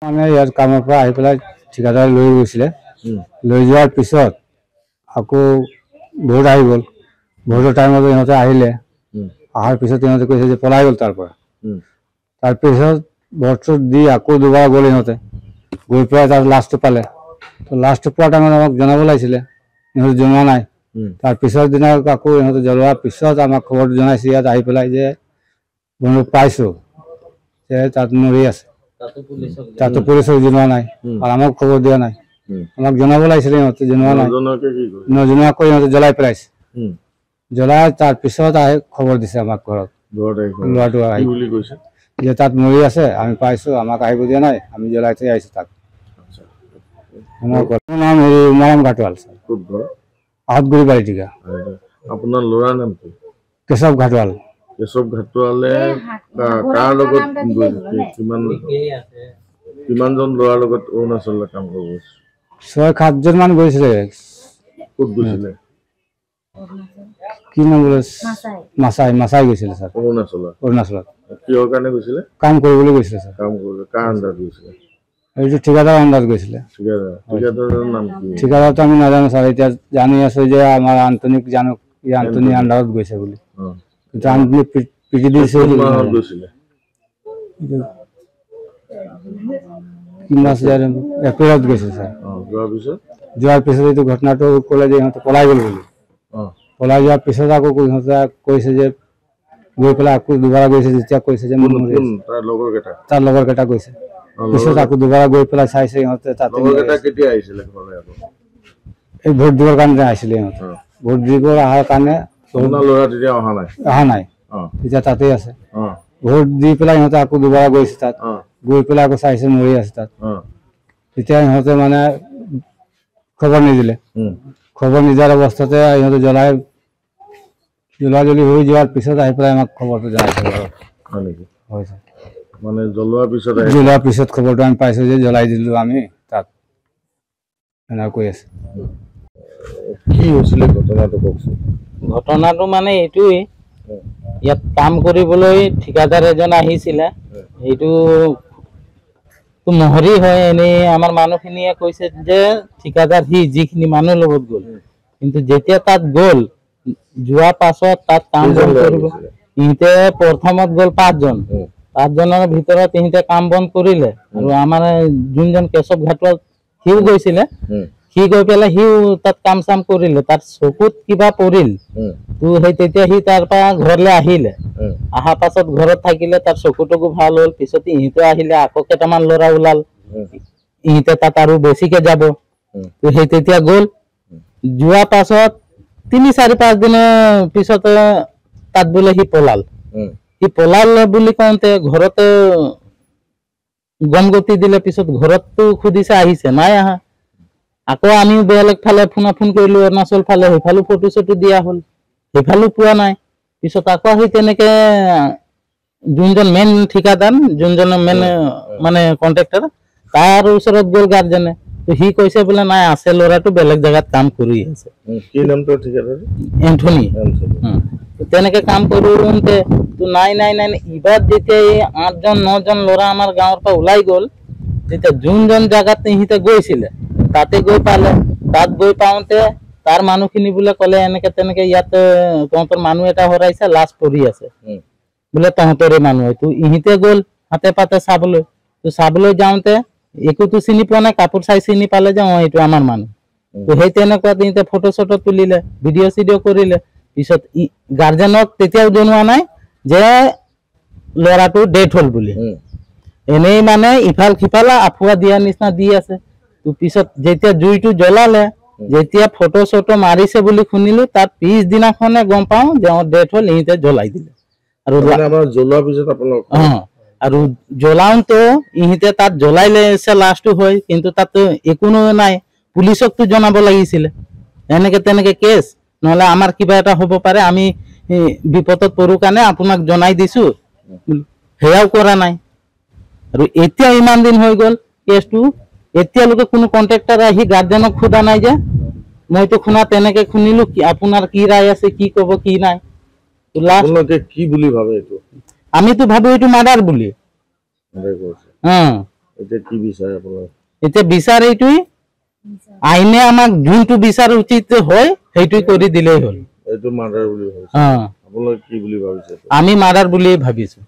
মানে ইয়াত কামৰ পৰা আহি পেলাই ঠিকাদাৰ লৈ গৈছিলে লৈ যোৱাৰ পিছত আকৌ ভোট আহি গ'ল ভোটৰ টাইমত ইহঁতে আহিলে অহাৰ পিছত ইহঁতে কৈছে যে পলাই গ'ল তাৰ পৰা তাৰপিছত ভোট দি আকৌ দুবাৰ গ'ল ইহঁতে গৈ পেলাই তাৰ লাষ্টটো পালে লাষ্টটো পোৱাৰ টাইমত আমাক জনাব লাগিছিলে ইহঁতে জনোৱা নাই তাৰ পিছৰ দিনা আকৌ ইহঁতে জ্বলোৱাৰ পিছত আমাক খবৰটো জনাইছে ইয়াত আহি পেলাই যে বন্ধু পাইছোঁ যে তাত মৰি আছে তাতো পুলিচক জনোৱা নাই আৰু আমাক খবৰ দিয়া নাই আমাক জনাব লাগিছিলে ইহঁতে জনোৱা নাই নজনোৱাকৈ ইহঁতে জ্বলাই পেলাইছে জ্বলাই তাৰপিছত আহি খবৰ দিছে আমাক ঘৰত ল'ৰাটো আহি যে তাত মৰি আছে আমি পাইছোঁ আমাক আহিব দিয়া নাই আমি জ্বলাই থৈ আহিছোঁ তাক আমাৰ নাম হেৰি উমাৰাম ঘাটোৱাল আহতগুৰি বাৰিটিকা আপোনাৰ ল'ৰাৰ নাম কি কেশৱ ঘাটোৱাল কেশৱ ঘাটোৱালে কাৰ লগত কিমানজন ল'ৰাৰ লগত অৰুণাচললৈ কাম কৰিব গৈছে 6-7জন মান গৈছিলে ক'ত গৈছিলে কি নাম বোলে মাছাই গৈছিলে ছাৰ অৰুণাচলত কিহৰ কাৰণে গৈছিলে কাম কৰিবলৈ গৈছিলে ছাৰ কাম কৰিবলৈ কাৰ আণ্ডাৰত গৈছিলে এইটো ঠিকাদাৰ আণ্ডাৰত গৈছিলে ঠিকাদাৰৰ নাম কি ঠিকাদাৰটো আমি নাজানো ছাৰ এতিয়া জানি আছো যে আমাৰ আন্তনিক জানো আন্তনি আণ্ডাৰত গৈছে বুলি কিন্তু আন্তনি পিটি দিছে গৈছিলে এপ্ৰিলত গৈছে ছাৰ যোৱাৰ পিছত এইটো ঘটনাটো ক'লে যে ইহঁতে পলাই গ'ল বুলি পলাই যোৱাৰ পিছত আকৌ ইহঁতে কৈছে যে গৈ পেলাই আকৌ দুবাৰ গৈছে যেতিয়া কৈছে যে তাৰ লগৰ কেইটা গৈছে পিছত আকৌ দুবাৰ গৈ পেলাই চাইছে ইহঁতে তাতে এই ভোট দিবৰ কাৰণে আহিছিলে ইহঁতে ভোট দিব অহাৰ কাৰণে অহা নাই তেতিয়া তাতেই আছে ভোট দি পেলাই ইহঁতে আকৌ দুবাৰ গৈছে তাত গৈ পেলাই আকৌ চাইছে মৰি আছে তাত তেতিয়া ইহঁতে মানে খবৰ নিদিলে খবৰ নিদিয়াৰ অৱস্থাতে ইহঁতে জ্বলাই হৈ যোৱাৰ পিছত আহি পেলাই আমাক খবৰটো জনাইছে হয় ছাৰ মানে জ্বলোৱাৰ পিছত খবৰটো আমি পাইছোঁ যে জ্বলাই দিলোঁ আমি তাত এনেকৈ কৈ আছে কি হৈছিলে ঘটনাটো কওকচোন ঘটনাটো মানে এইটোৱেই ইয়াত কাম কৰিবলৈ ঠিকাদাৰ এজন আহিছিলে এইটো মহৰি হয় এনেই আমাৰ মানুহখিনিয়ে কৈছে যে ঠিকাদাৰ সি যিখিনি মানুহ লগত গ'ল কিন্তু যেতিয়া তাত গ'ল যোৱাৰ পাছত তাত কাম কৰিব ইহঁতে প্ৰথমত গ'ল 5জনৰ ভিতৰত ইহঁতে কাম বন্ধ কৰিলে আৰু আমাৰ যোনজন কেশৱ ঘাটোৱাল সিও গৈছিলে সি গৈ পেলাই সিও তাত কাম চাম কৰিলে তাত চকুত কিবা পৰিল তো সেই তেতিয়া সি তাৰ পৰা ঘৰলৈ আহিলে অহাৰ পাছত ঘৰত থাকিলে তাৰ চকুটুকু ভাল হ'ল পিছত ইহঁতে আহিলে আকৌ কেইটামান ল'ৰা ওলাল ইহঁতে তাত আৰু বেছিকে যাব তো সেই তেতিয়া গ'ল যোৱাৰ পাছত 3-4-5 দিনৰ পিছত তাত বোলে সি পলাল বুলি কওঁতে ঘৰতে গমগতি দিলে পিছত ঘৰততো সুধিছে আহিছে নাই আহা আকৌ আমিও বেলেগ ফালে ফোন কৰিলো অৰুণাচল ফালে সেইফালো ফটো চটো দিয়া হ'ল সেইফালো পোৱা নাই পিছত আকৌ আহি তেনেকে যোনজন মেইন ঠিকাদাৰ যোনজনৰ মেইন মানে কন্ট্ৰাক্টৰ তাৰ ওচৰত গ'ল গাৰ্জেনে তো সি কৈছে বোলে নাই আছে ল'ৰাটো বেলেগ জেগাত কাম কৰি আছে কি নামটো ঠিকাদাৰ এন্থনি তেনেকে কাম কৰোঁতে তো নাই ইবাৰ যেতিয়া এই 8-9জন ল'ৰা আমাৰ গাঁৱৰ পৰা ওলাই গ'ল তেতিয়া যোনজন জেগাত সিহঁতে গৈছিলে তাতে গৈ পালে তাত গৈ পাওঁতে তাৰ মানুহখিনি বোলে ক'লে এনেকে তেনেকে ইয়াত তহঁতৰ মানুহ এটা হৰাইছে লাশ পৰি আছে বোলে তহঁতৰে মানুহ তো ইহঁতে গ'ল হাতে পাতে চাবলৈ যাওঁতে একোতো চিনি পোৱা নাই কাপোৰ চাই চিনি পালে যে এইটো আমাৰ মানুহ তো সেই তেনেকুৱা ইহঁতে ফটো চটো তুলিলে ভিডিঅ' চিডিঅ' কৰিলে পিছত গাৰ্জেনক তেতিয়াও জনোৱা নাই যে ল'ৰাটো ডেথ হ'ল বুলি এনেই মানে ইফাল সিফাল আফুৱা দিয়া নিচিনা দি আছে তো পিছত যেতিয়া জুইটো জ্বলালে যেতিয়া ফটো চটো মাৰিছে বুলি শুনিলো তাৰ পিছদিনাখনে গম পাওঁ যে ডেথ হ'ল ইহঁতে জ্বলাই দিলে আৰু জ্বলাওঁতে ইহঁতে তাত জ্বলাই লৈছে লাষ্টটো হয় কিন্তু তাত একোনো নাই পুলিচকতো জনাব লাগিছিলে এনেকে তেনেকে কেছ নহ'লে আমাৰ কিবা এটা হ'ব পাৰে আমি বিপদত পৰোঁ কাৰণে আপোনাক জনাই দিছোঁ সেয়াও কৰা নাই আৰু এতিয়া ইমান দিন হৈ গ'ল কেছটো এতিয়ালৈকে কোনো কন্ট্ৰাক্টৰ আহি গাৰ্জেনক সোধা নাই যে মইতো শুনা তেনেকে শুনিলো কি আপোনাৰ কি ৰায় আছে কি ক'ব কি নাই কি বুলি ভাবে এইটো আমিতো ভাবো এইটো মাৰ্ডাৰ বুলি এতিয়া কি বিচাৰে আপোনালোকে? এতিয়া বিচাৰ এইটোৱেই, আইনে আমাক যোনটো বিচাৰ উচিত হয় সেইটোৱে কৰি দিলেই হ'ল। এইটো মাৰ্ডাৰ বুলি ভাবিছে, অ আপোনালোকে কি বুলি ভাবিছে? আমি মাৰ্ডাৰ বুলি ভাবিছো।